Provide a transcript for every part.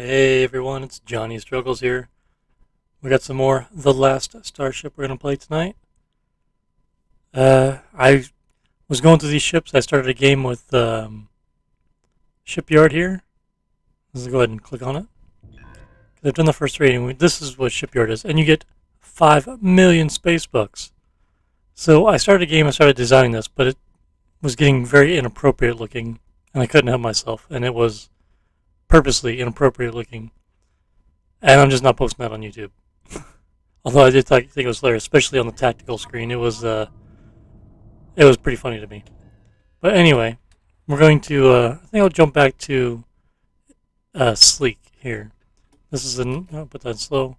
Hey everyone, it's Johnny Struggles here. We got some more The Last Starship we're going to play tonight. I was going through these ships. I started a game with Shipyard here. Let's go ahead and click on it. I've done the first three, and this is what Shipyard is. And you get 5 million space bucks. So I started a game, I started designing this, but it was getting very inappropriate looking, and I couldn't help myself. And it was purposely inappropriate looking. And I'm just not posting that on YouTube. Although I did think it was hilarious, especially on the tactical screen. It was pretty funny to me. But anyway, we're going to. I think I'll jump back to sleek here. This is I'll put that in slow.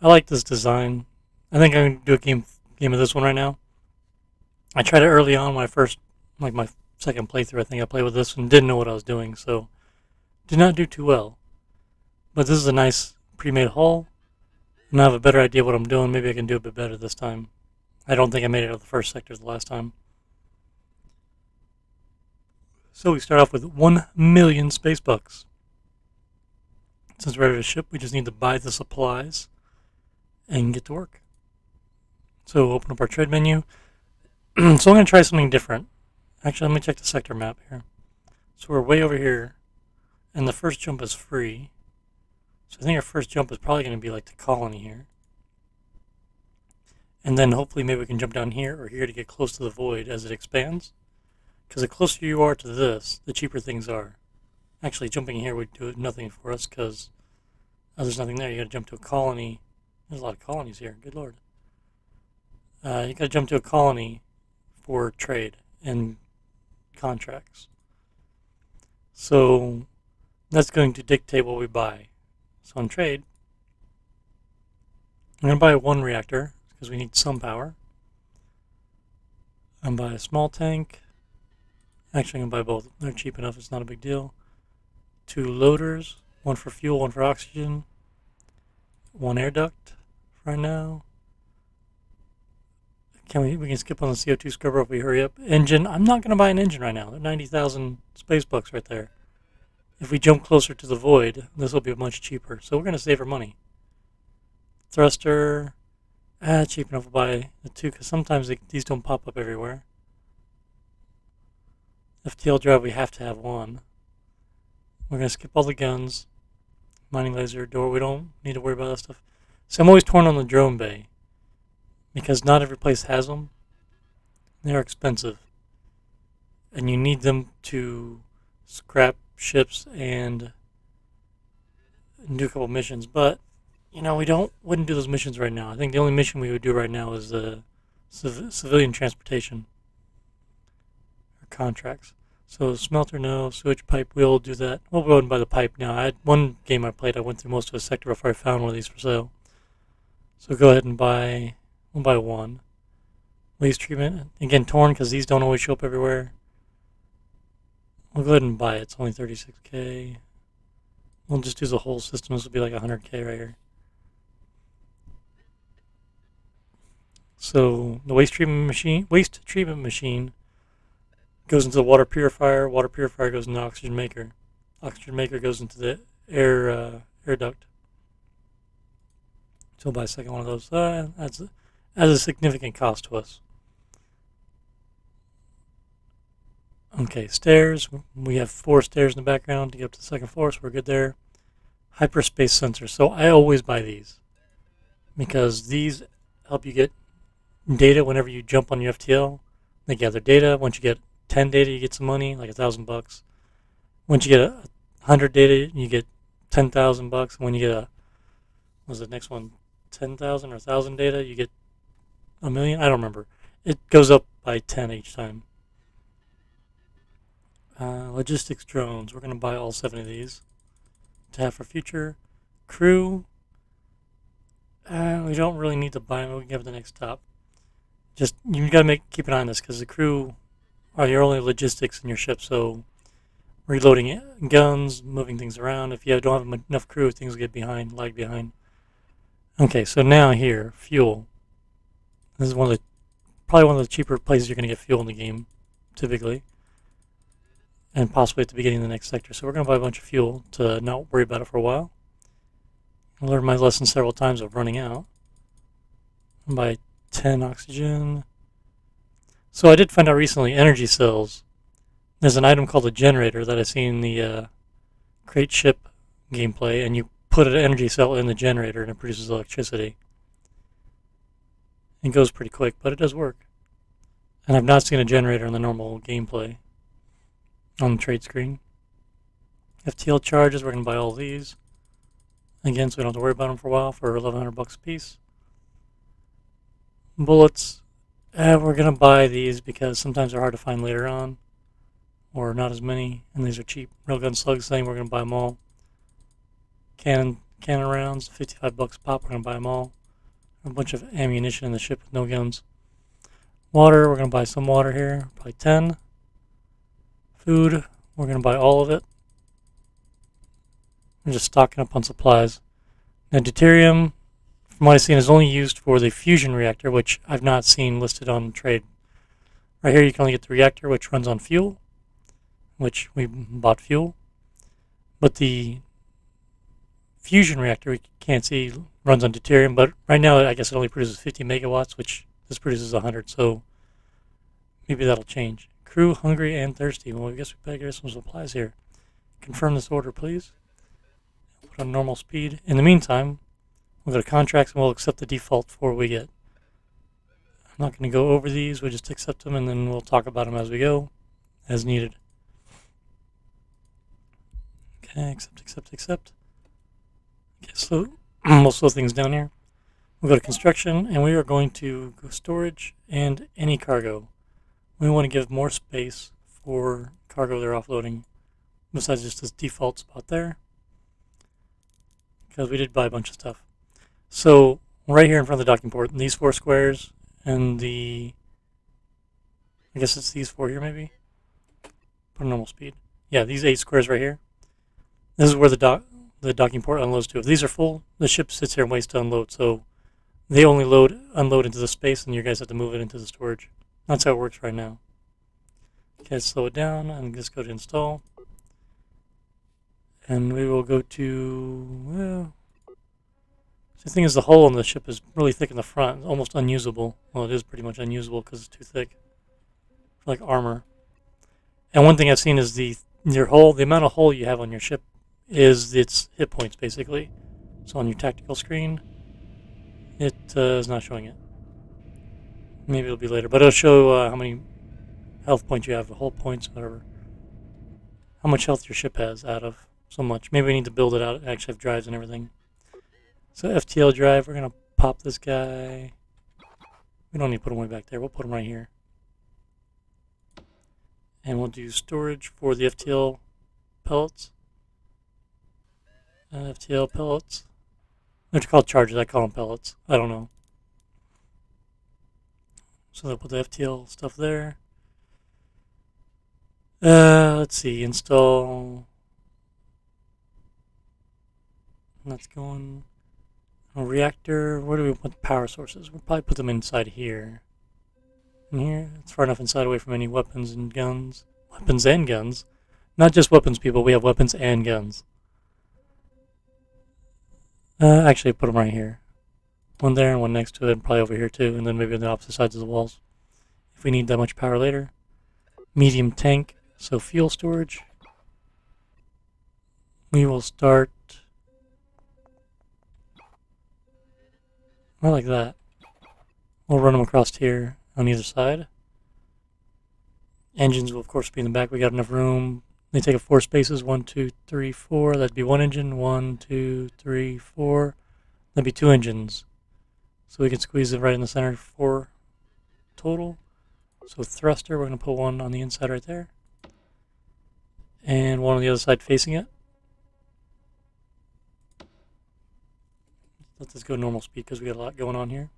I like this design. I think I'm gonna do a game of this one right now. I tried it early on when I first, like my second playthrough. I think I played with this and didn't know what I was doing, so did not do too well. But this is a nice pre-made hull. And I have a better idea what I'm doing. Maybe I can do a bit better this time. I don't think I made it out of the first sector the last time. So we start off with 1 million space bucks. Since we're at a ship, we just need to buy the supplies and get to work. So open up our trade menu. So I'm going to try something different. Actually, let me check the sector map here. So we're way over here, and the first jump is free. So I think our first jump is probably going to be like the colony here. And then hopefully maybe we can jump down here or here to get close to the void as it expands. Because the closer you are to this, the cheaper things are. Actually, jumping here would do nothing for us because there's nothing there. You got to jump to a colony. There's a lot of colonies here. Good lord. You got to jump to a colony for trade and contracts. So that's going to dictate what we buy. So on trade, I'm going to buy one reactor because we need some power. I'm going to buy a small tank. Actually, I'm going to buy both. They're cheap enough, it's not a big deal. 2 loaders, one for fuel, one for oxygen. 1 air duct for right now. We can skip on the CO2 scrubber if we hurry up. Engine, I'm not going to buy an engine right now. They're 90,000 space bucks right there. If we jump closer to the void, this will be much cheaper. So we're going to save our money. Thruster, cheap enough to buy the 2 because sometimes these don't pop up everywhere. FTL drive, we have to have 1. We're going to skip all the guns. Mining laser, door, we don't need to worry about that stuff. So I'm always torn on the drone bay because not every place has them. They are expensive. And you need them to scrap ships and do a couple missions, but we wouldn't do those missions right now. I think the only mission we would do right now is civilian transportation or contracts. So smelter, no. Sewage pipe, we'll do that. We'll go ahead and buy the pipe now. I had one game I played, I went through most of a sector before I found one of these for sale. So go ahead and we'll buy 1. Waste treatment, again torn because these don't always show up everywhere. We'll go ahead and buy it. It's only 36k. We'll just do the whole system. This will be like 100k right here. So the waste treatment machine goes into the water purifier. Water purifier goes into the oxygen maker. Oxygen maker goes into the air duct. So we'll buy a second one of those. That's a significant cost to us. Okay, stairs. We have 4 stairs in the background to get up to the second floor, so we're good there. Hyperspace sensors. So I always buy these because these help you get data whenever you jump on your FTL. They gather data. Once you get 10 data, you get some money, like $1,000. Once you get 100 data, you get 10,000 bucks. When you get what's the next one? 10,000 or 1,000 data, you get $1 million. I don't remember. It goes up by 10 each time. Logistics drones. We're going to buy all 7 of these to have for future. Crew. We don't really need to buy them. We can give it the next stop. Just you got to keep an eye on this because the crew are your only logistics in your ship. So reloading guns, moving things around. If you don't have enough crew, things will get lag behind. Okay, so now here, fuel. This is probably one of the cheaper places you're going to get fuel in the game, typically. And possibly at the beginning of the next sector. So we're going to buy a bunch of fuel to not worry about it for a while. I learned my lesson several times of running out. By 10 oxygen. So I did find out recently energy cells. There's an item called a generator that I see in the Crate Ship gameplay, and you put an energy cell in the generator and it produces electricity. It goes pretty quick, but it does work. And I've not seen a generator in the normal gameplay on the trade screen. FTL charges, we're going to buy all these. Again, so we don't have to worry about them for a while for 1,100 bucks a piece. Bullets, we're going to buy these because sometimes they're hard to find later on, or not as many, and these are cheap. Railgun slugs, same, we're going to buy them all. Cannon rounds, 55 bucks a pop, we're going to buy them all. A bunch of ammunition in the ship with no guns. Water, we're going to buy some water here, probably 10. Food, we're going to buy all of it. We're just stocking up on supplies. Now, deuterium, from what I've seen, is only used for the fusion reactor, which I've not seen listed on trade. Right here, you can only get the reactor, which runs on fuel, which we bought fuel. But the fusion reactor, we can't see, runs on deuterium, but right now, I guess it only produces 50 megawatts, which this produces 100, so maybe that'll change. Crew hungry and thirsty. Well, I guess we better get some supplies here. Confirm this order, please. Put on normal speed. In the meantime, we'll go to contracts and we'll accept the default for what we get. I'm not going to go over these, we'll just accept them and then we'll talk about them as we go, as needed. Okay, accept. Okay, so we'll slow things down here. We'll go to construction and we are going to go storage and any cargo. We want to give more space for cargo they're offloading besides just this default spot there, because we did buy a bunch of stuff. So right here in front of the docking port, these 4 squares and I guess it's these 4 here maybe. Put normal speed. Yeah, these 8 squares right here. This is where the docking port unloads to. If these are full, the ship sits here and waits to unload. So they only unload into the space, and you guys have to move it into the storage. That's how it works right now. Okay, slow it down and just go to install. And we will go to, well, the thing is the hull on the ship is really thick in the front, almost unusable. Well, it is pretty much unusable because it's too thick, like armor. And one thing I've seen is the amount of hull you have on your ship is its hit points, basically. So on your tactical screen, it is not showing it. Maybe it'll be later, but it'll show how many health points you have, hull points, whatever. How much health your ship has out of so much. Maybe we need to build it out, actually have drives and everything. So FTL drive, we're going to pop this guy. We don't need to put him way back there. We'll put him right here. And we'll do storage for the FTL pellets. FTL pellets. They're called charges. I call them pellets. I don't know. So they'll put the FTL stuff there. Let's see. Install. That's going. A reactor. Where do we put the power sources? We'll probably put them inside here. In here. It's far enough inside away from any weapons and guns. Weapons and guns. Not just weapons, people. We have weapons and guns. Actually, put them right here. One there and one next to it, and probably over here too, and then maybe on the opposite sides of the walls. If we need that much power later. Medium tank, so fuel storage. We will start more like that. We'll run them across here on either side. Engines will of course be in the back. We got enough room. They take up 4 spaces. 1, 2, 3, 4. That'd be 1 engine. 1, 2, 3, 4. That'd be 2 engines. So we can squeeze it right in the center. 4 total. So thruster, we're going to put one on the inside right there. And one on the other side facing it. Let this go normal speed because we got a lot going on here.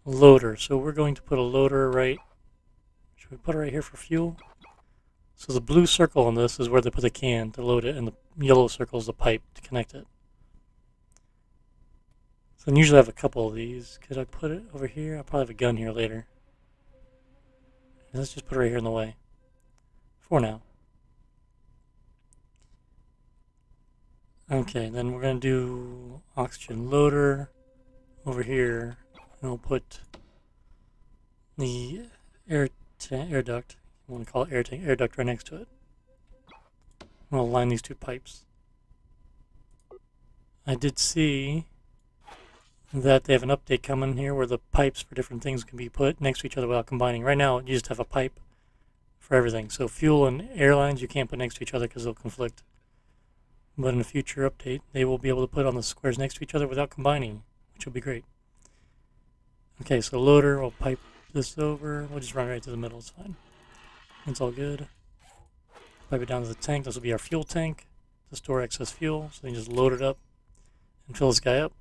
Loader. So we're going to put a loader right. Should we put it right here for fuel? So the blue circle on this is where they put the can to load it, and the yellow circle is the pipe to connect it. So I usually have a couple of these. Could I put it over here? I'll probably have a gun here later. Let's just put it right here in the way. For now. Okay, then we're going to do oxygen loader over here. And we'll put the air duct, you want to call it air duct right next to it. We'll line these two pipes. I did see that they have an update coming here where the pipes for different things can be put next to each other without combining. Right now, you just have a pipe for everything. So fuel and airlines you can't put next to each other because they'll conflict. But in a future update, they will be able to put on the squares next to each other without combining, which will be great. Okay, so loader, we'll pipe this over. We'll just run right to the middle, it's fine. It's all good. Pipe it down to the tank. This will be our fuel tank to store excess fuel. So you just load it up and fill this guy up.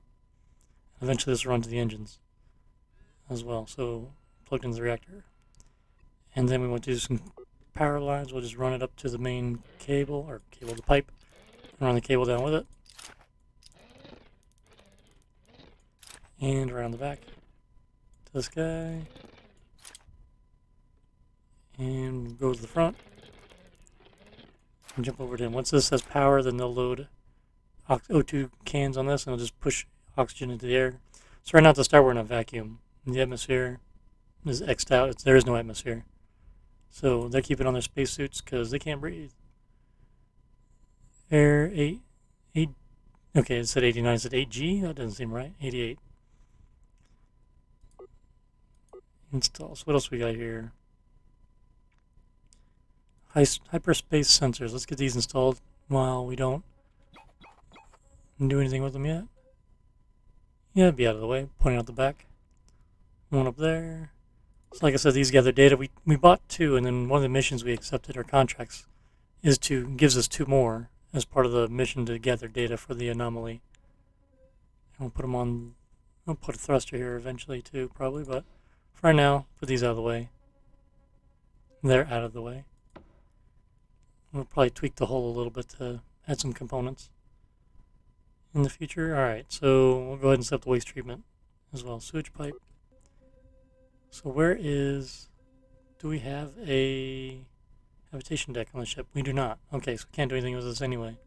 Eventually this will run to the engines as well. So plugged into the reactor. And then we want to do some power lines. We'll just run it up to the main cable, or cable the pipe, and run the cable down with it. And around the back to this guy. And go to the front. And jump over to him. Once this has power, then they'll load O2 cans on this, and it'll just push oxygen into the air. So right now at the start, we're in a vacuum. The atmosphere is X'd out. There is no atmosphere. So they're keeping on their spacesuits because they can't breathe. Air 8. Okay, it said 89. It said 8G? That doesn't seem right. 88. Install. So what else we got here? Hyperspace sensors. Let's get these installed while we don't do anything with them yet. Yeah, be out of the way. Pointing out the back. One up there. So like I said, these gather data. We bought 2, and then one of the missions we accepted, our contracts, gives us 2 more as part of the mission to gather data for the anomaly. And we'll put them on. I'll put a thruster here eventually too, probably, but for right now, put these out of the way. They're out of the way. We'll probably tweak the hull a little bit to add some components in the future. Alright, so we'll go ahead and set up the waste treatment as well. Sewage pipe. So do we have a habitation deck on the ship? We do not. Okay, so we can't do anything with this anyway.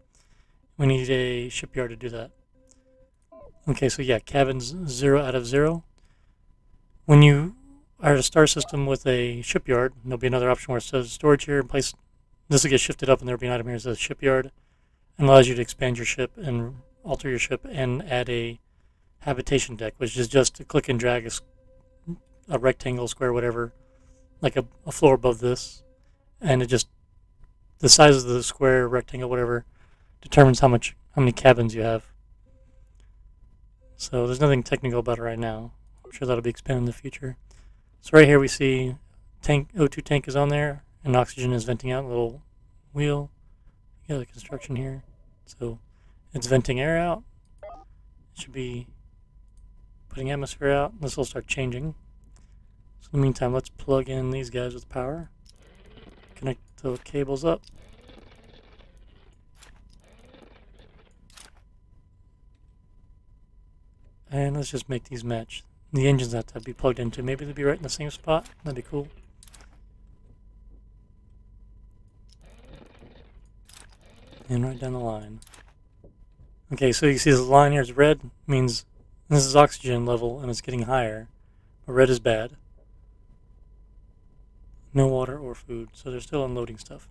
We need a shipyard to do that. Okay, so yeah, cabins 0 out of 0. When you are at a star system with a shipyard, there'll be another option where it says storage here in place. This will get shifted up, and there'll be an item here that says shipyard, and allows you to expand your ship and alter your ship and add a habitation deck, which is just to click and drag a rectangle, square, whatever, like a floor above this, and it just, the size of the square, rectangle, whatever, determines how many cabins you have. So there's nothing technical about it right now. I'm sure that'll be expanded in the future. So right here we see O2 tank is on there, and oxygen is venting out a little wheel. You got the construction here. So it's venting air out. It should be putting atmosphere out. This will start changing. So in the meantime, let's plug in these guys with power. Connect the cables up. And let's just make these match. The engines have to be plugged into. Maybe they'll be right in the same spot. That'd be cool. And right down the line. Okay, so you see this line here is red, means this is oxygen level and it's getting higher. But red is bad. No water or food, so they're still unloading stuff.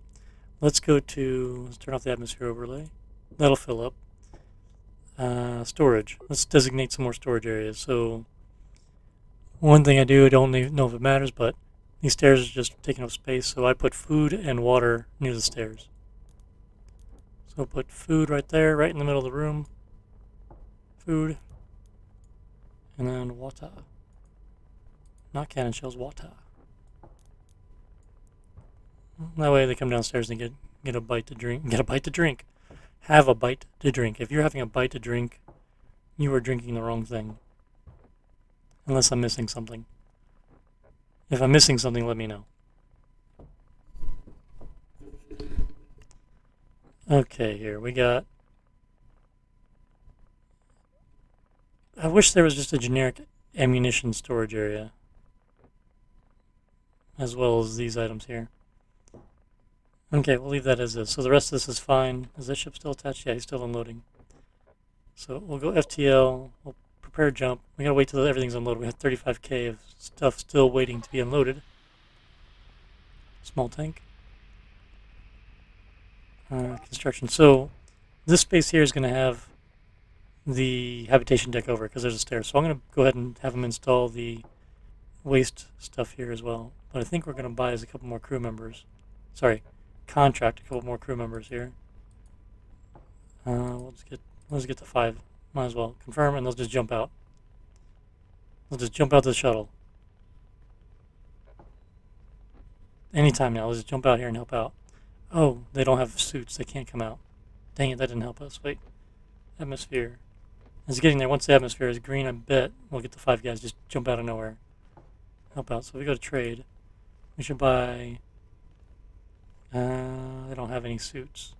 Let's turn off the atmosphere overlay. That'll fill up. Storage. Let's designate some more storage areas. So one thing I don't know if it matters, but these stairs are just taking up space, so I put food and water near the stairs. So I'll put food right there, right in the middle of the room. Food. And then water. Not cannon shells, water. That way they come downstairs and get a bite to drink. Get a bite to drink. Have a bite to drink. If you're having a bite to drink, you are drinking the wrong thing. Unless I'm missing something. If I'm missing something, let me know. Okay, here we got... I wish there was just a generic ammunition storage area. As well as these items here. Okay, we'll leave that as is. So the rest of this is fine. Is that ship still attached? Yeah, he's still unloading. So we'll go FTL, we'll prepare jump. We gotta wait till everything's unloaded. We have 35k of stuff still waiting to be unloaded. Small tank. Construction. So this space here is gonna have the habitation deck over because there's a stair. So I'm gonna go ahead and have them install the waste stuff here as well. But I think we're gonna buy as a couple more crew members. Sorry, contract a couple more crew members here. Let's get to 5. Might as well confirm, and they'll just jump out. They'll just jump out the shuttle. Anytime now, let's just jump out here and help out. Oh, they don't have suits. They can't come out. Dang it, that didn't help us. Wait, atmosphere. It's getting there. Once the atmosphere is green, I bet we'll get the 5 guys just jump out of nowhere. Help out. So we go to trade. We should buy. They don't have any suits.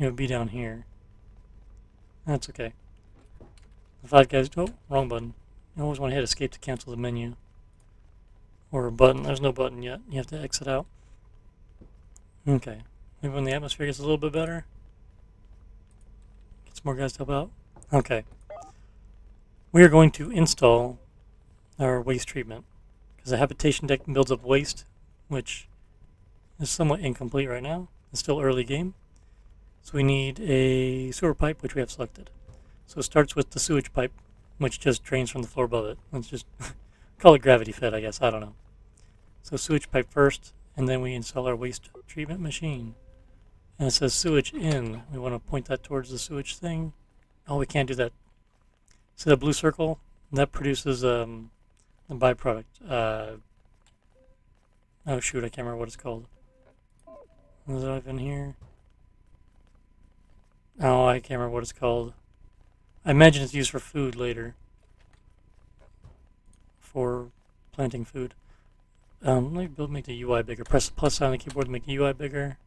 It would be down here. That's okay. The 5 guys. Oh, wrong button. You always want to hit escape to cancel the menu. Or a button. There's no button yet. You have to exit out. Okay. Maybe when the atmosphere gets a little bit better. Get some more guys to help out. Okay. We are going to install our waste treatment. Because the habitation deck builds up waste, which is somewhat incomplete right now. It's still early game. So we need a sewer pipe, which we have selected. So it starts with the sewage pipe, which just drains from the floor above it. Let's just call it gravity fed, I guess. I don't know. So sewage pipe first, and then we install our waste treatment machine. And it says sewage in. We want to point that towards the sewage thing. Oh, we can't do that. See that blue circle? That produces a byproduct. Oh shoot, I can't remember what it's called. Was it even here? Oh, I can't remember what it's called. I imagine it's used for food later. For planting food. Let me make the UI bigger. Press the plus sign on the keyboard to make the UI bigger.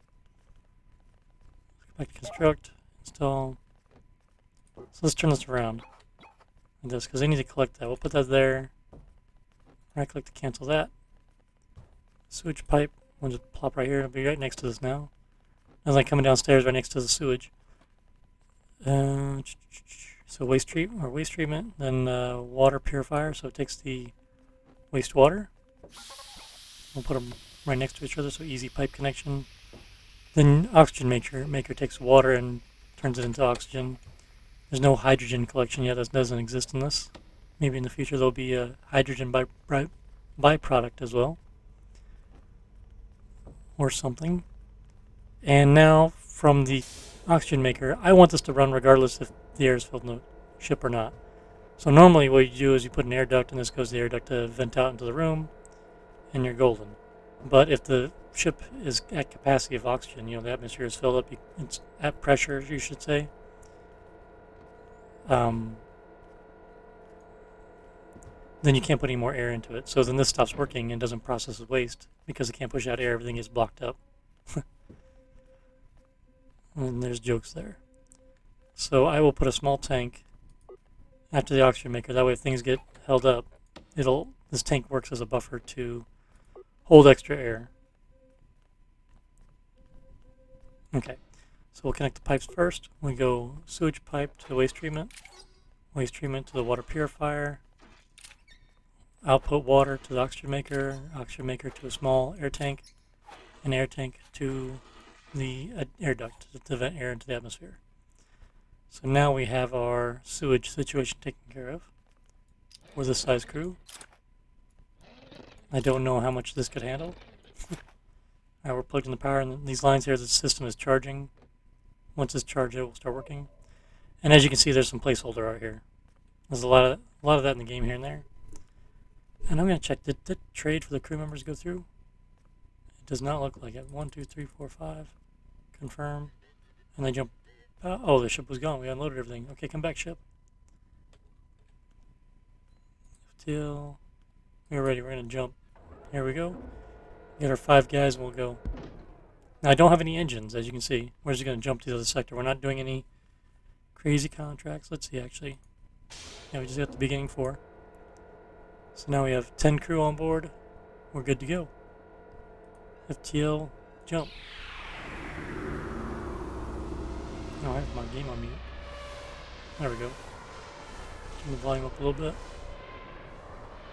Go back to construct, install. So let's turn this around. Like this, because I need to collect that. We'll put that there. Right click to cancel that. Sewage pipe. We'll just plop right here. It'll be right next to this now. It's like coming downstairs right next to the sewage. So waste treatment, then water purifier. So it takes the wastewater. We'll put them right next to each other, so easy pipe connection. Then oxygen maker takes water and turns it into oxygen. There's no hydrogen collection yet. That doesn't exist in this. Maybe in the future there'll be a hydrogen byproduct as well, or something. And now from the oxygen maker, I want this to run regardless if the air is filled in the ship or not. So normally what you do is you put an air duct, and this goes to the air duct to vent out into the room, and you're golden. But if the ship is at capacity of oxygen, the atmosphere is filled up, it's at pressure, you should say, then you can't put any more air into it. So then this stops working and doesn't process as waste because it can't push out air, everything is blocked up. And there's jokes there. So I will put a small tank after the oxygen maker. That way if things get held up, this tank works as a buffer to hold extra air. Okay, so we'll connect the pipes first. We go sewage pipe to the waste treatment to the water purifier, output water to the oxygen maker to a small air tank, an air tank to the air duct to vent air into the atmosphere. So now we have our sewage situation taken care of for this size crew. I don't know how much this could handle. Alright, we're plugged in the power, and these lines here, the system is charging. Once it's charged, it will start working. And as you can see, there's some placeholder out here. There's a lot of that in the game here and there. And I'm going to check, did the trade for the crew members go through? It does not look like it. 1, 2, 3, 4, 5. Confirm. And they jump. Oh, the ship was gone. We unloaded everything. Okay, come back, ship. Till we're ready. We're going to jump. Here we go. Get our 5 guys and we'll go. Now, I don't have any engines, as you can see. We're just going to jump to the other sector. We're not doing any crazy contracts. Let's see, actually. Yeah, we just got the beginning 4. So now we have 10 crew on board. We're good to go. FTL, jump. Oh, I have my game on mute. There we go. Turn the volume up a little bit.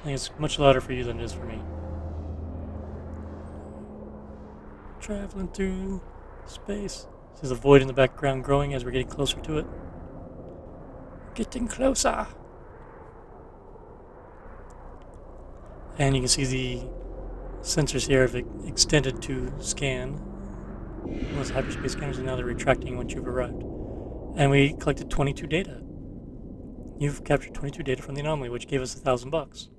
I think it's much louder for you than it is for me. Traveling through space. There's a void in the background growing as we're getting closer to it. Getting closer. And you can see the sensors here have extended to scan. Those hyperspace scanners, and now they're retracting once you've arrived. And we collected 22 data. You've captured 22 data from the anomaly, which gave us $1,000.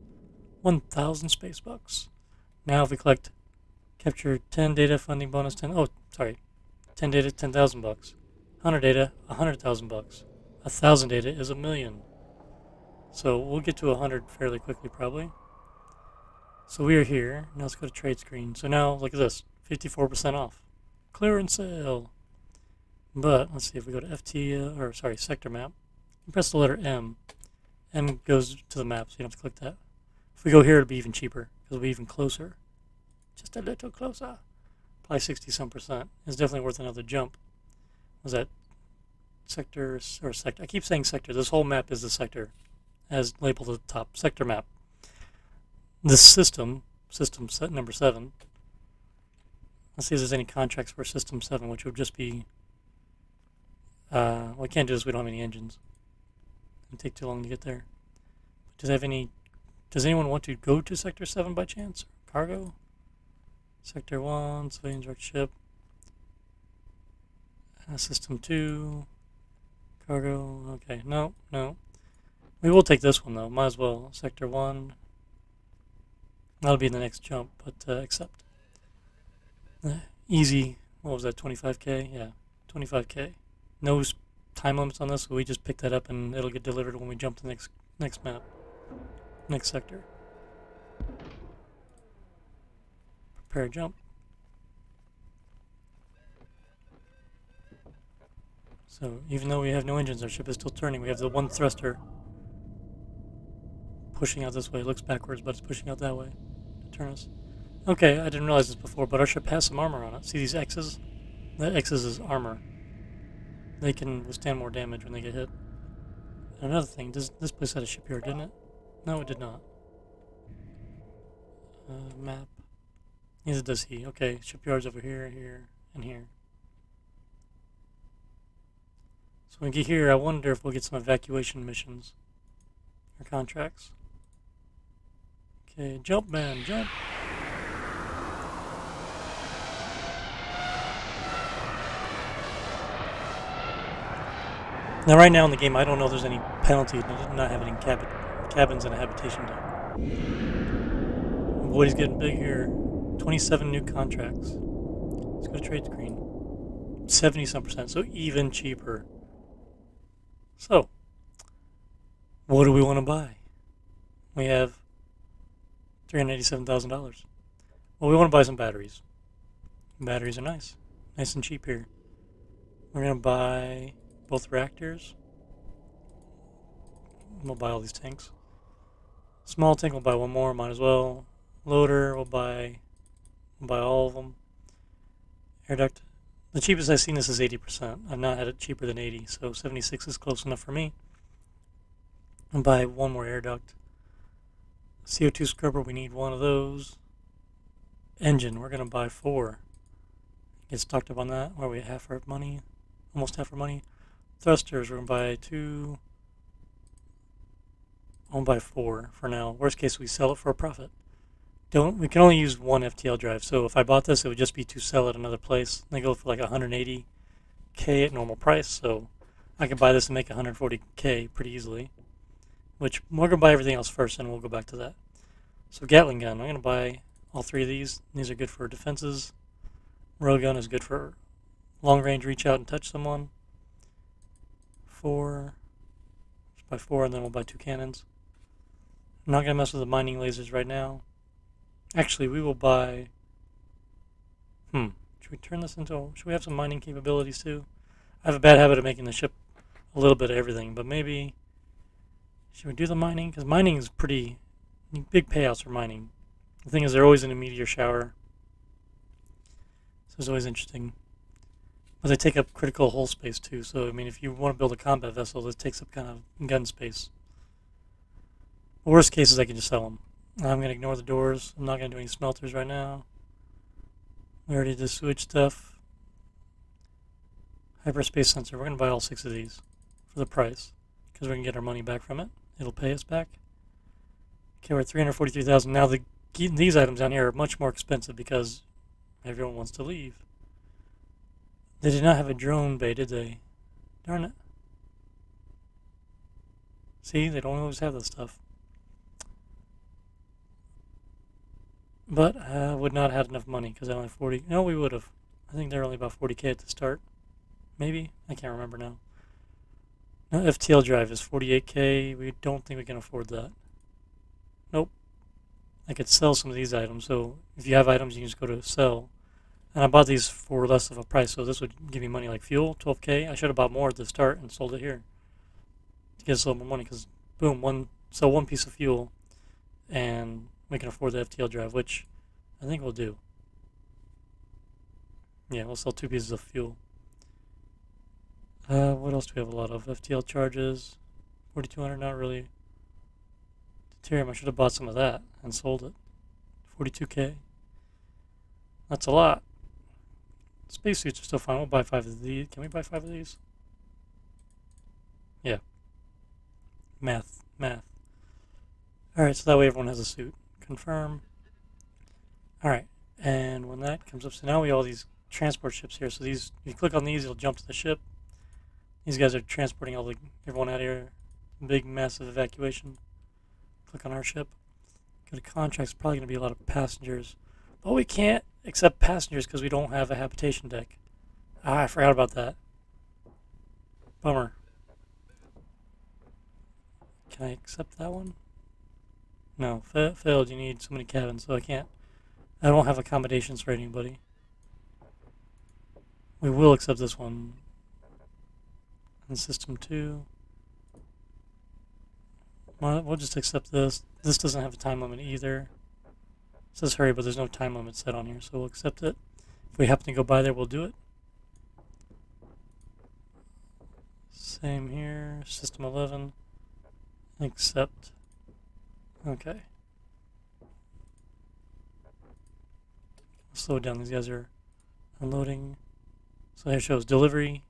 1,000 space bucks. Now if we capture 10 data, funding bonus 10. Oh, sorry, 10 data, $10,000. 100 data, $100,000. 1,000 data is $1 million. So we'll get to 100 fairly quickly, probably. So we are here. Now let's go to trade screen. So now look at this, 54% off. Clearance sale. But let's see if we go to sector map. And press the letter M. M goes to the map, so you don't have to click that. If we go here, it'll be even cheaper because it'll be even closer. Just a little closer. Probably 60-some%. It's definitely worth another jump. Was that sector or sector? I keep saying sector. This whole map is the sector, as labeled at the top. Sector map. This system set number 7. Let's see if there's any contracts for system 7, which would just be. We can't do this. We don't have any engines. It'll take too long to get there. Does anyone want to go to sector 7 by chance? Cargo. Sector 1, civilian direct ship. System 2. Cargo. Okay, no. We will take this one though. Might as well. Sector 1. That'll be the next jump, but accept. Easy. What was that? 25K? Yeah, 25K. No time limits on this, so we just pick that up and it'll get delivered when we jump to the next map, next sector. Prepare jump. So even though we have no engines, our ship is still turning. We have the one thruster pushing out this way. It looks backwards, but it's pushing out that way to turn us. Okay, I didn't realize this before, but our ship has some armor on it. See these X's? That X's is armor. They can withstand more damage when they get hit. And another thing, this place had a shipyard, didn't it? No, it did not. Map. Neither does he. Okay, shipyards over here, here, and here. So when we get here, I wonder if we'll get some evacuation missions or contracts. Okay, jump, man, jump. Now, right now in the game, I don't know if there's any penalty to not having cabins and a habitation deck. Boy, he's getting big here. 27 new contracts. Let's go to trade screen. 70-some%, so even cheaper. So, what do we want to buy? We have $387,000. Well, we want to buy some batteries. Batteries are nice and cheap here. We're going to buy both reactors. We'll buy all these tanks. Small tank, we'll buy one more, might as well. Loader, we'll buy all of them. Air duct. The cheapest I've seen this is 80%. I've not had it cheaper than 80, so 76 is close enough for me. I'll buy one more air duct. CO2 scrubber, we need one of those. Engine, we're going to buy 4. Get stocked up on that. Where are we? Half our money? Almost half our money. Thrusters, we're going to buy 2. I'll buy 4 for now. Worst case, we sell it for a profit. We can only use one FTL drive, so if I bought this, it would just be to sell at another place. They go for like 180K at normal price, so I could buy this and make 140K pretty easily. Which, we're going to buy everything else first, and we'll go back to that. So Gatling gun, I'm going to buy all 3 of these. These are good for defenses. Railgun is good for long range, reach out and touch someone. 4. Just buy 4, and then we'll buy 2 cannons. I'm not going to mess with the mining lasers right now. Actually, we will buy. Should we turn this into? Should we have some mining capabilities too? I have a bad habit of making the ship a little bit of everything, but maybe. Should we do the mining? Because mining is pretty big payouts for mining. The thing is, they're always in a meteor shower, so it's always interesting. But they take up critical hull space too, so I mean, if you want to build a combat vessel, this takes up kind of gun space. The worst case is I can just sell them. I'm going to ignore the doors. I'm not going to do any smelters right now. We already did sewage stuff. Hyperspace sensor. We're going to buy all 6 of these for the price because we can get our money back from it. It'll pay us back. Okay, we're at 343,000. Now these items down here are much more expensive because everyone wants to leave. They did not have a drone bay, did they? Darn it. See, they don't always have this stuff. But I would not have had enough money because I only 40. No, we would have. I think they're only about 40k at the start. Maybe? I can't remember now. No, FTL drive is 48k. We don't think we can afford that. Nope. I could sell some of these items. So if you have items, you can just go to sell. And I bought these for less of a price, so this would give me money like fuel, 12k. I should have bought more at the start and sold it here to get us a little more money because, boom, sell one piece of fuel and we can afford the FTL drive, which I think we'll do. Yeah, we'll sell 2 pieces of fuel. What else do we have a lot of? FTL charges, 4,200, not really. Deuterium, I should have bought some of that and sold it. 42k. That's a lot. Spacesuits are still fine. We'll buy 5 of these. Can we buy 5 of these? Yeah. Math. Alright, so that way everyone has a suit. Confirm. Alright, and when that comes up, so now we have all these transport ships here. So these, if you click on these, it'll jump to the ship. These guys are transporting everyone out of here. Big, massive evacuation. Click on our ship. Go to contracts, probably going to be a lot of passengers. But we can't accept passengers because we don't have a habitation deck. I forgot about that. Bummer. Can I accept that one? No, failed. You need so many cabins, so I can't. I don't have accommodations for anybody. We will accept this one. And system 2. Well, we'll just accept this. This doesn't have a time limit either. It says hurry, but there's no time limit set on here, so we'll accept it. If we happen to go by there, we'll do it. Same here. System 11. Accept. Okay. Slow it down. These guys are unloading. So here it shows delivery.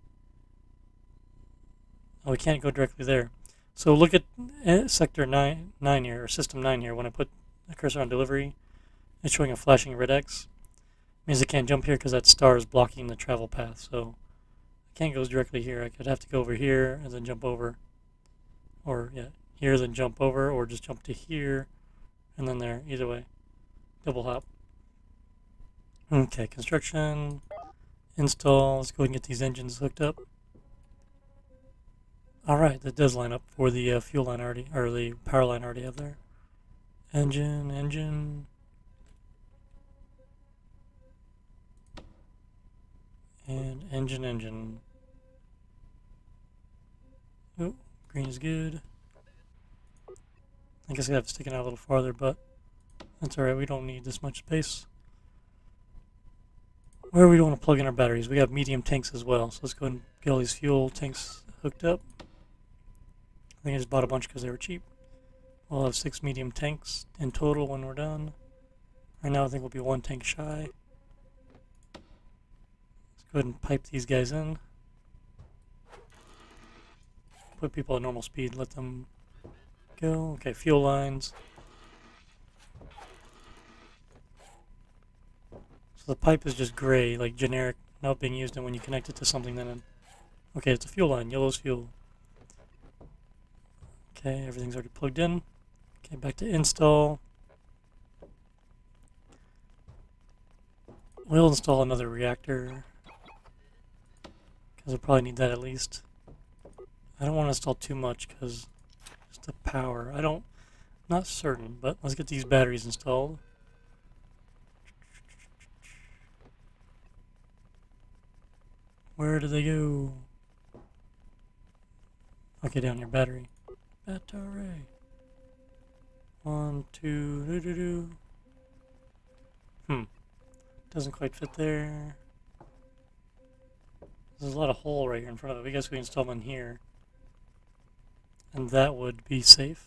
Oh, we can't go directly there. So look at sector 9 here, or system 9 here. When I put the cursor on delivery, it's showing a flashing red X. It means I can't jump here because that star is blocking the travel path. So I can't go directly here. I could have to go over here and then jump over. Or, yeah, here, then jump over, or just jump to here and then there. Either way. Double hop. Okay, construction. Install. Let's go ahead and get these engines hooked up. Alright, that does line up for the fuel line already, or the power line already have there. Engine. And engine. Oh, green is good. I guess I have to stick it out a little farther, but that's alright, we don't need this much space. Where we don't want to plug in our batteries, we have medium tanks as well, so let's go ahead and get all these fuel tanks hooked up. I think I just bought a bunch because they were cheap. We'll have 6 medium tanks in total when we're done. Right now I think we'll be 1 tank shy. Let's go ahead and pipe these guys in. Put people at normal speed, let them go. Okay, fuel lines. So the pipe is just gray, like generic, not being used, and when you connect it to something then... Okay, it's a fuel line, yellow's fuel. Okay, everything's already plugged in. Okay, back to install. We'll install another reactor, because we'll probably need that at least. I don't want to install too much, because just the power. Not certain, but let's get these batteries installed. Where do they go? Okay, down here, battery. Battery. 1, 2, Doesn't quite fit there. There's a lot of hole right here in front of it. I guess we install one here. And that would be safe.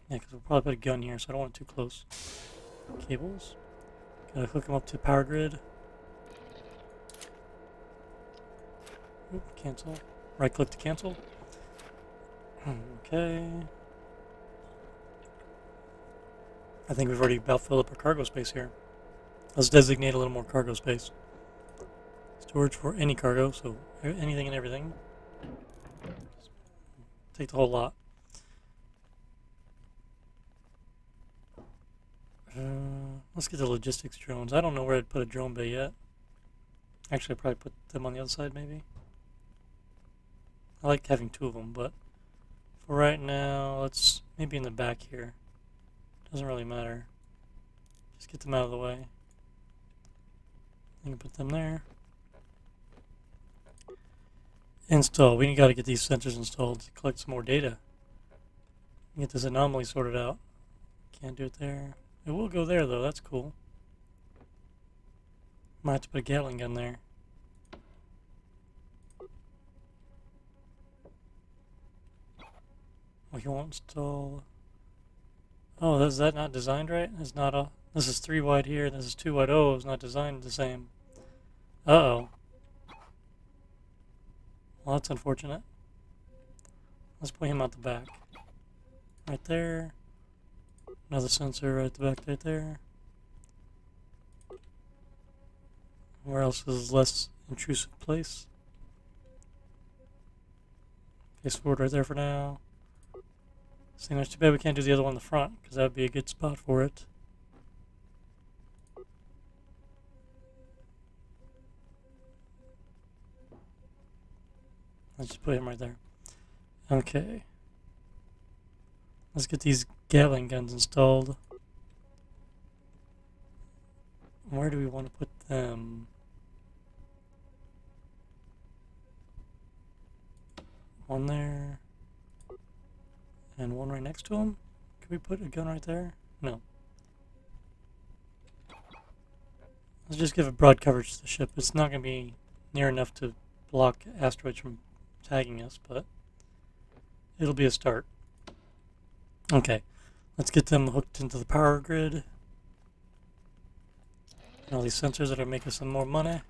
Yeah, because we'll probably put a gun here, so I don't want it too close. Cables. Gotta hook them up to the power grid. Oop, cancel. Right click to cancel. Okay. I think we've already about filled up our cargo space here. Let's designate a little more cargo space. Storage for any cargo, so anything and everything. Take the whole lot. Let's get the logistics drones. I don't know where I'd put a drone bay yet. Actually, I'd probably put them on the other side, maybe. I like having two of them, but for right now, let's maybe in the back here. Doesn't really matter. Just get them out of the way. You can put them there. Install. We got to get these sensors installed to collect some more data. Get this anomaly sorted out. Can't do it there. It will go there though. That's cool. Might have to put a Gatling gun there. We won't install. Oh, is that not designed right? It's not a. This is 3 wide here. This is 2 wide. Oh, it's not designed the same. Uh-oh. Well, that's unfortunate. Let's put him out the back. Right there. Another sensor right at the back right there. Where else is less intrusive place? Face forward right there for now. See, it's too bad we can't do the other one in the front, because that would be a good spot for it. Let's just put him right there. Okay. Let's get these Gatling guns installed. Where do we want to put them? One there. And one right next to him? Can we put a gun right there? No. Let's just give a broad coverage to the ship. It's not going to be near enough to block asteroids from tagging us, but it'll be a start. Okay, let's get them hooked into the power grid. And all these sensors that are making some more money.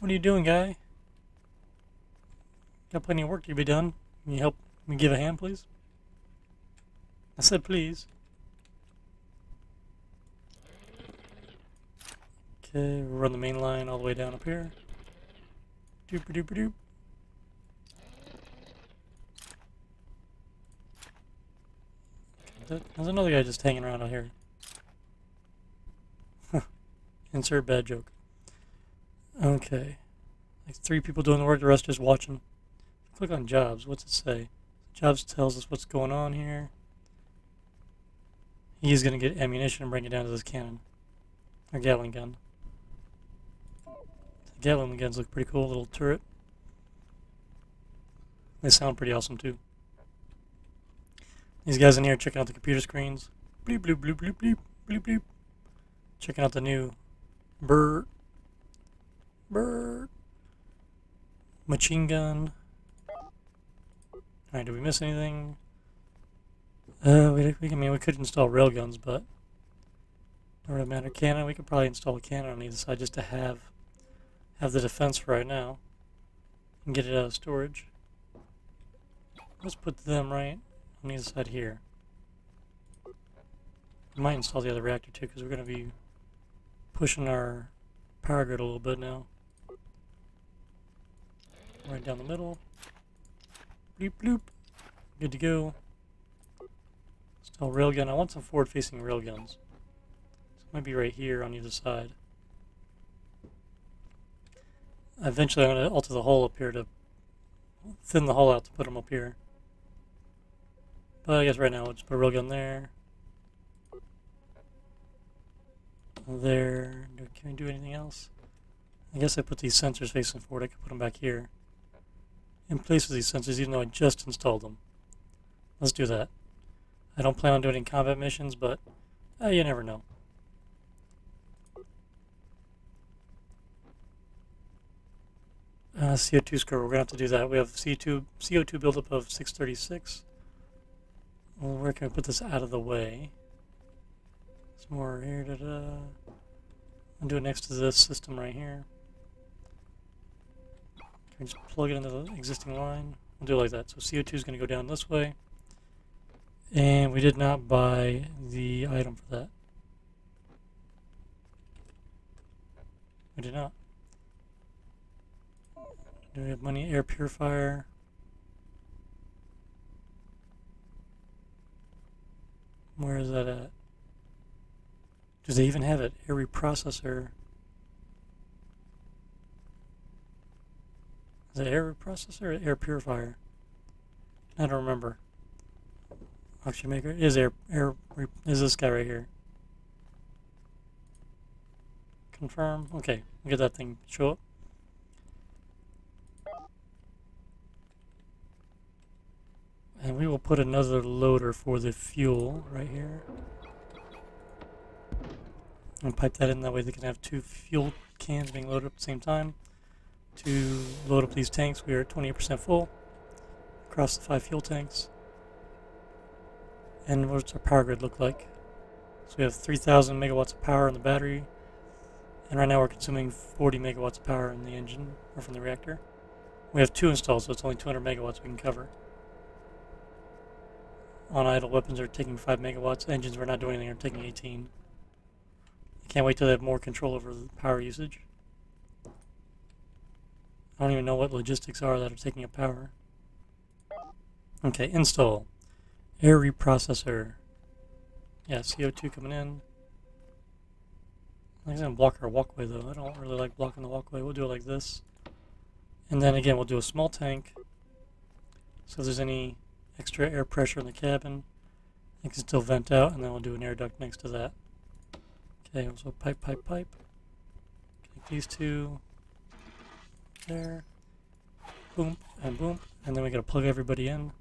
What are you doing, guy? Got plenty of work to be done. Can you help me give a hand, please? I said please. Okay, we'll run the main line all the way down up here. Doop-a-doop-a-doop. Okay, there's another guy just hanging around out here. Insert bad joke. Okay. Like 3 people doing the work, the rest just watching. Click on jobs. What's it say? Jobs tells us what's going on here. He's going to get ammunition and bring it down to this cannon. Or Gatling gun. The Gatling guns look pretty cool, little turret. They sound pretty awesome too. These guys in here checking out the computer screens. Bleep, bloop, bloop, bloop, bloop, bloop, bloop. Checking out the new bird. Machine gun. Alright, did we miss anything? We could install railguns, but don't really matter. Cannon, we could probably install a cannon on either side just to have the defense for right now. And get it out of storage. Let's put them right on either side here. We might install the other reactor too, because we're going to be pushing our power grid a little bit now. Right down the middle. Bloop, bloop. Good to go. Still railgun. I want some forward-facing railguns. So it might be right here on either side. Eventually I'm going to alter the hull up here to thin the hull out to put them up here. But I guess right now we'll just put a railgun there. there. Can we do anything else? I guess I put these sensors facing forward. I could put them back here in place of these sensors, even though I just installed them. Let's do that. I don't plan on doing any combat missions, but you never know. CO2 score, we're going to have to do that. We have CO2 buildup of 636. Well, where can we put this out of the way? Some more here. I'll do it next to this system right here. Can we just plug it into the existing line? We'll do it like that. So CO2 is going to go down this way. And we did not buy the item for that. We did not. Do we have money? Air purifier. Where is that at? Do they even have it? Air reprocessor. Is it air reprocessor or air purifier? I don't remember. Oxygen maker is is this guy right here. Confirm. Okay, we'll get that thing show up. And we will put another loader for the fuel right here. And pipe that in, that way they can have 2 fuel cans being loaded up at the same time. To load up these tanks, we are at 28% full across the 5 fuel tanks. And what's our power grid look like? So we have 3,000 megawatts of power in the battery, and right now we're consuming 40 megawatts of power in the engine, or from the reactor. We have 2 installed, so it's only 200 megawatts we can cover. On idle weapons are taking 5 megawatts. Engines we're not doing anything are taking 18. I can't wait till they have more control over the power usage. I don't even know what logistics are that are taking up power. Okay, install. Air reprocessor. Yeah, CO2 coming in. I'm going to block our walkway though. I don't really like blocking the walkway. We'll do it like this. And then again, we'll do a small tank. So if there's any extra air pressure in the cabin, it can still vent out, and then we'll do an air duct next to that. Okay, so pipe. Connect these 2 there. Boom, and then we gotta plug everybody in.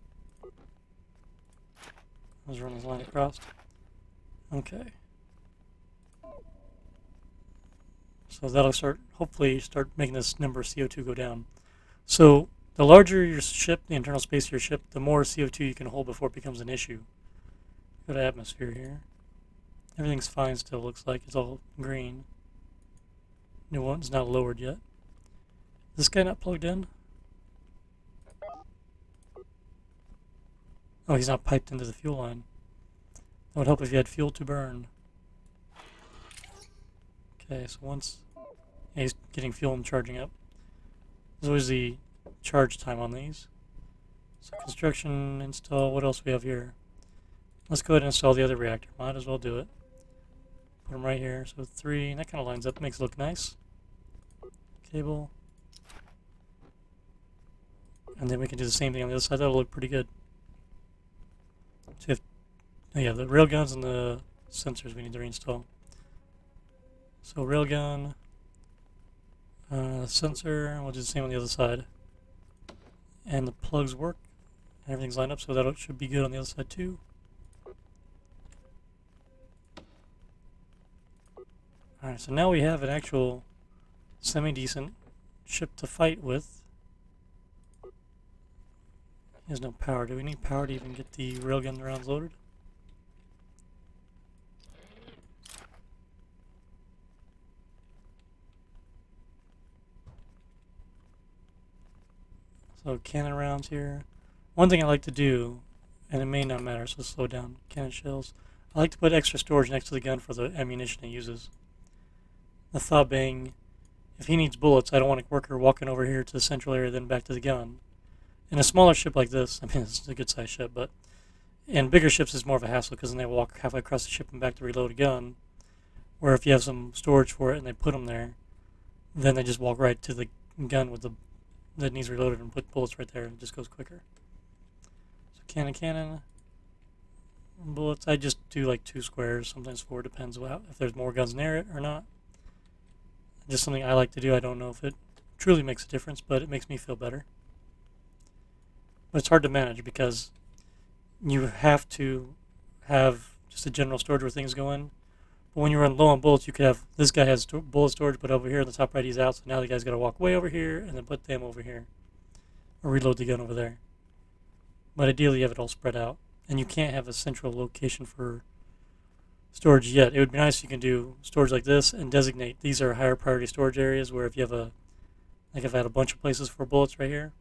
Let's run this line across. Okay. So that'll hopefully start making this number of CO2 go down. So the larger your ship, the internal space of your ship, the more CO2 you can hold before it becomes an issue. Go to atmosphere here. Everything's fine still, looks like. It's all green. New one's not lowered yet. Is this guy not plugged in? Oh, he's not piped into the fuel line. That would help if you had fuel to burn. Okay, so he's getting fuel and charging up. There's always the charge time on these. So construction, install, what else we have here? Let's go ahead and install the other reactor. Might as well do it. Put them right here. So 3, and that kind of lines up, makes it look nice. Cable. And then we can do the same thing on the other side. That'll look pretty good. So you have the railguns and the sensors we need to reinstall. So railgun, sensor, and we'll do the same on the other side. And the plugs work. Everything's lined up, so that should be good on the other side too. Alright, so now we have an actual semi-decent ship to fight with. He has no power. Do we need power to even get the railgun rounds loaded? So cannon rounds here. One thing I like to do, and it may not matter, so slow down. Cannon shells. I like to put extra storage next to the gun for the ammunition it uses. The thought being, if he needs bullets, I don't want a worker walking over here to the central area, then back to the gun. In a smaller ship like this, I mean, it's a good-sized ship, but in bigger ships it's more of a hassle because then they walk halfway across the ship and back to reload a gun. Where if you have some storage for it and they put them there, then they just walk right to the gun with that needs reloaded and put bullets right there, and it just goes quicker. So cannon. bullets. I just do like 2 squares, sometimes 4, depends if there's more guns near it or not. Just something I like to do. I don't know if it truly makes a difference, but it makes me feel better. But it's hard to manage because you have to have just a general storage where things go in. But when you run low on bullets, you could have, this guy has bullet storage, but over here in the top right he's out, so now the guy's got to walk way over here and then put them over here. Or reload the gun over there. But ideally you have it all spread out. And you can't have a central location for storage yet. It would be nice if you can do storage like this and designate these are higher priority storage areas where if you have like if I had a bunch of places for bullets right here,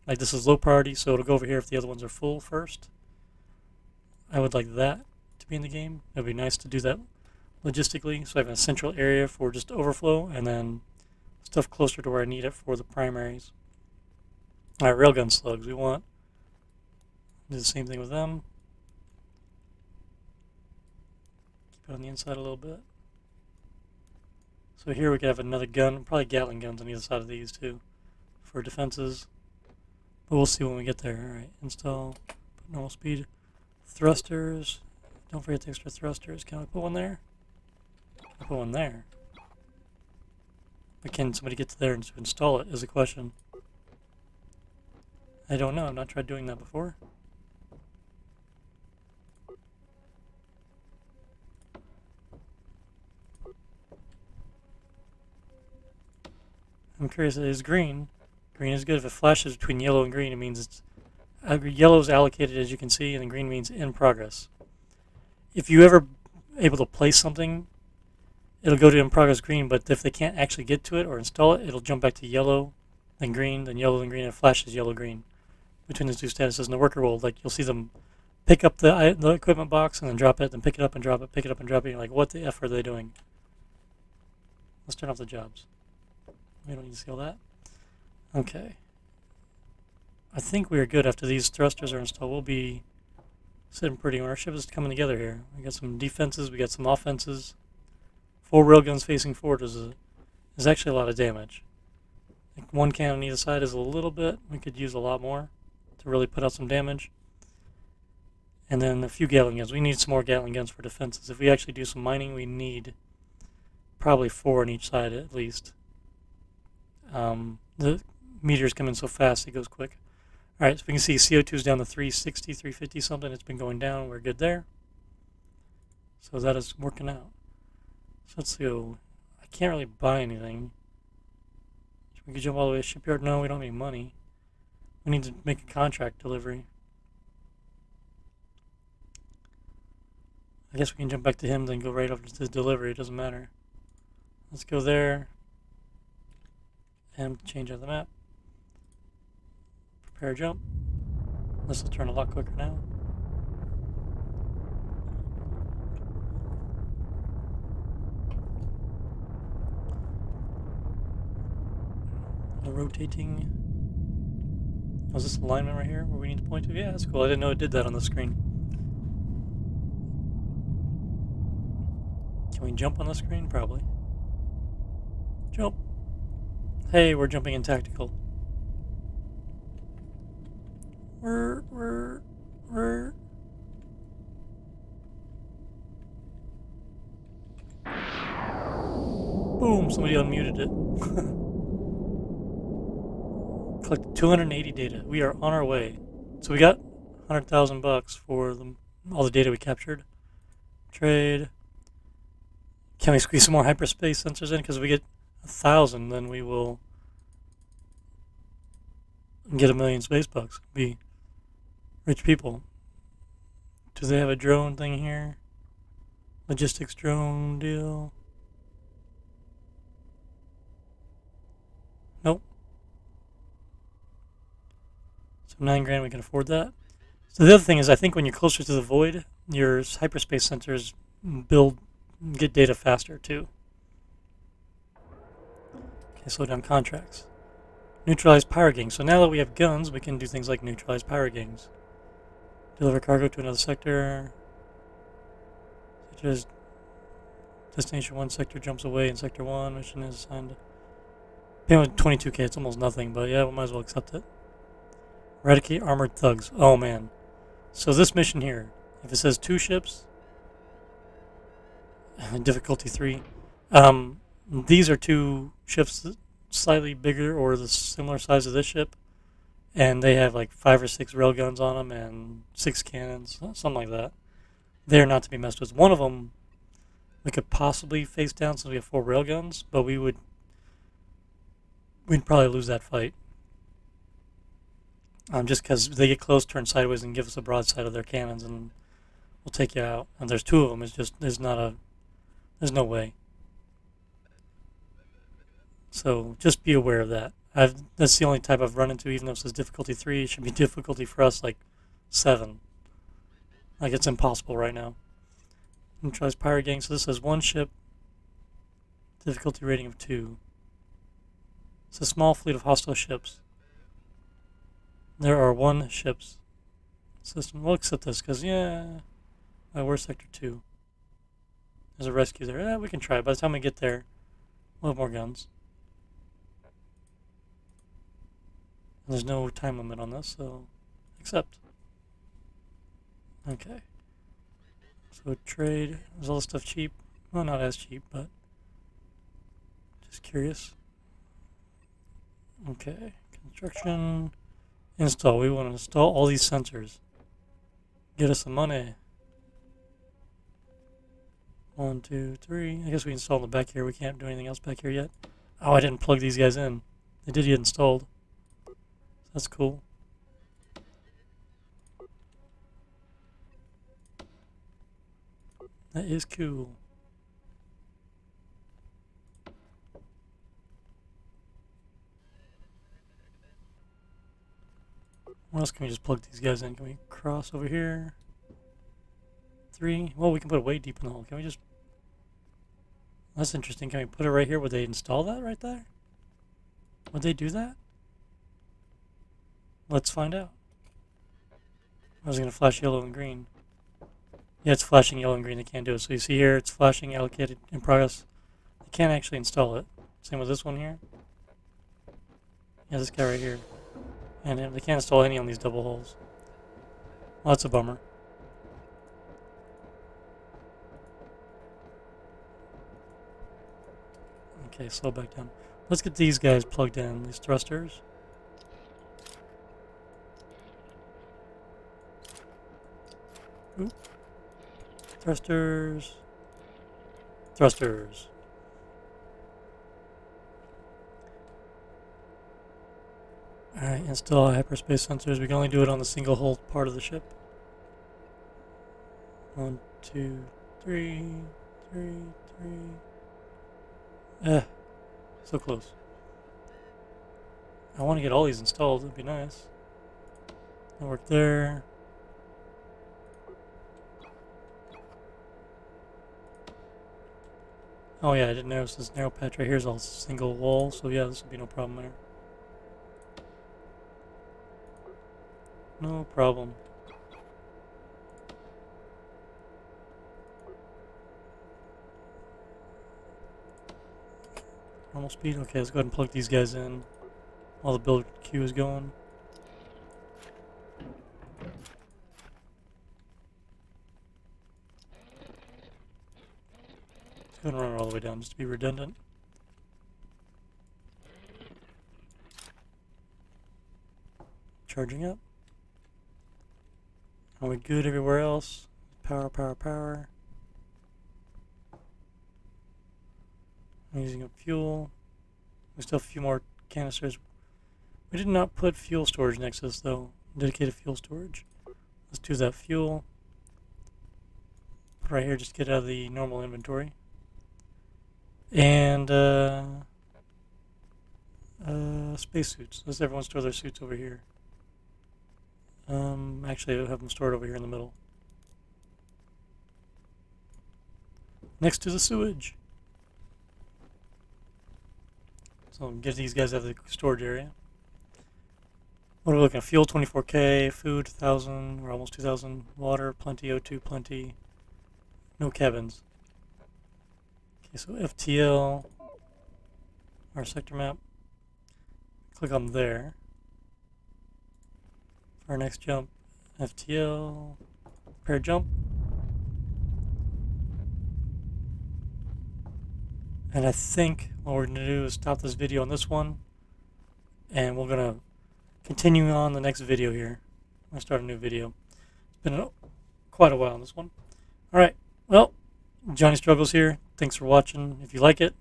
like this is low priority, so it'll go over here if the other ones are full first. I would like that to be in the game. It would be nice to do that logistically, so I have a central area for just overflow and then stuff closer to where I need it for the primaries. Alright, railgun slugs. We want to do the same thing with them. Keep it on the inside a little bit. So here we could have another gun, probably Gatling guns on either side of these too, for defenses. But we'll see when we get there. Alright, install, put normal speed. Thrusters. Don't forget the extra thrusters. Can I put one there? I put one there. But can somebody get to there and to install it is a question. I don't know. I've not tried doing that before. I'm curious. It is green. Green is good. If it flashes between yellow and green, it means it's yellow is allocated, as you can see, and then green means in progress. If you ever able to place something, it'll go to in progress green, but if they can't actually get to it or install it, it'll jump back to yellow, then green, then yellow, then green, and it flashes yellow, green between those two statuses. And the worker will, like, you'll see them pick up the equipment box and then drop it, then pick it up and drop it, pick it up and drop it. And you're like, what the F are they doing? Let's turn off the jobs. We don't need to see all that. Okay. I think we are good after these thrusters are installed. We'll be sitting pretty. Our ship is coming together here. We got some defenses, we got some offenses. 4 railguns facing forward is actually a lot of damage. Like 1 cannon on either side is a little bit. We could use a lot more to really put out some damage. And then a few Gatling guns. We need some more Gatling guns for defenses. If we actually do some mining, we need probably 4 on each side at least. The meteors come in so fast, it goes quick. Alright, so we can see CO2 is down to 360, 350 something. It's been going down. We're good there. So that is working out. So let's go. I can't really buy anything. We could jump all the way to shipyard. No, we don't have any money. We need to make a contract delivery. I guess we can jump back to him, then go right over to the delivery. It doesn't matter. Let's go there. And change out the map. Prepare jump. This will turn a lot quicker now. Rotating. Oh, is this alignment right here where we need to point to? Yeah, that's cool. I didn't know it did that on the screen. Can we jump on the screen? Probably. Jump. Hey, we're jumping in tactical. We're. Boom! Somebody unmuted it. Collected 280 data. We are on our way. So we got 100,000 bucks for all the data we captured. Trade. Can we squeeze some more hyperspace sensors in? Because if we get 1,000, then we will get 1,000,000 space bucks. Be rich people. Do they have a drone thing here? Logistics drone deal? Nope. So 9 grand, we can afford that. So the other thing is, I think when you're closer to the void, your hyperspace sensors get data faster too. Okay, slow down contracts. Neutralize power gangs. So now that we have guns, we can do things like neutralize power gangs. Deliver cargo to another sector. Such as destination 1 sector jumps away in sector 1. Mission is assigned. Payment 22k. It's almost nothing, but yeah, we might as well accept it. Eradicate armored thugs. Oh man. So this mission here, If it says 2 ships, difficulty 3, these are 2 ships slightly bigger or the similar size of this ship, and they have like 5 or 6 railguns on them and 6 cannons, something like that. They're not to be messed with. One of them we could possibly face down since we have 4 railguns, but we'd probably lose that fight. Just because they get close, turn sideways, and give us a broadside of their cannons, and we'll take you out. And there's 2 of them. It's just there's no way. So just be aware of that. That's the only type I've run into. Even though it says difficulty 3, it should be difficulty for us like 7. Like it's impossible right now. Neutralize pirate gang. So this says 1 ship, difficulty rating of 2. It's a small fleet of hostile ships. There are 1 ship's system. We'll accept this because, yeah, we're sector 2. There's a rescue there. Yeah, we can try. By the time we get there, we'll have more guns. And there's no time limit on this, so accept. Okay. So trade. Is all this stuff cheap? Well, not as cheap, but just curious. Okay. Construction. Install. We want to install all these sensors. Get us some money. 1, 2, 3. I guess we installed them back here. We can't do anything else back here yet. Oh, I didn't plug these guys in. They did get installed. That's cool. That is cool. What else can we just plug these guys in? Can we cross over here? 3. Well, we can put it way deep in the hole. Can we just... That's interesting. Can we put it right here? Would they install that right there? Would they do that? Let's find out. I was going to flash yellow and green. Yeah, it's flashing yellow and green. They can't do it. So you see here, it's flashing allocated in progress. They can't actually install it. Same with this one here. Yeah, this guy right here. And they can't install any on these double holes. Well, that's a bummer. Okay, slow back down. Let's get these guys plugged in, these thrusters. Oop. Thrusters. Thrusters. Alright, install hyperspace sensors. We can only do it on the single hull part of the ship. 1, 2, 3, 3, 3. So close. I want to get all these installed. It'd be nice. That work there. Oh yeah, I didn't notice this narrow patch right here is all single wall, so yeah, this would be no problem there. No problem. Normal speed? Okay, let's go ahead and plug these guys in while the build queue is going. Let's go ahead and run it all the way down just to be redundant. Charging up. Are we good everywhere else? Power, power, power. I'm using up fuel. We still have a few more canisters. We did not put fuel storage next to this though. Dedicated fuel storage. Let's do that fuel. Put right here just to get out of the normal inventory. And spacesuits. Let's everyone store their suits over here. Actually, I'll have them stored over here in the middle. Next to the sewage. So get these guys out of the storage area. What are we looking at? Fuel 24K, food 1,000, or almost 2,000, water plenty, O2 plenty, no cabins. Okay, so FTL, our sector map. Click on there. For our next jump, FTL, Repair jump. And I think what we're going to do is stop this video on this one. And we're going to continue on the next video here. I'm going to start a new video. It's been quite a while on this one. Alright, well, Johnny Struggles here. Thanks for watching. If you like it,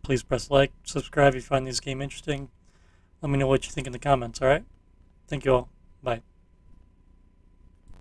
please press like, subscribe if you find this game interesting. Let me know what you think in the comments, alright? Thank you all. Bye.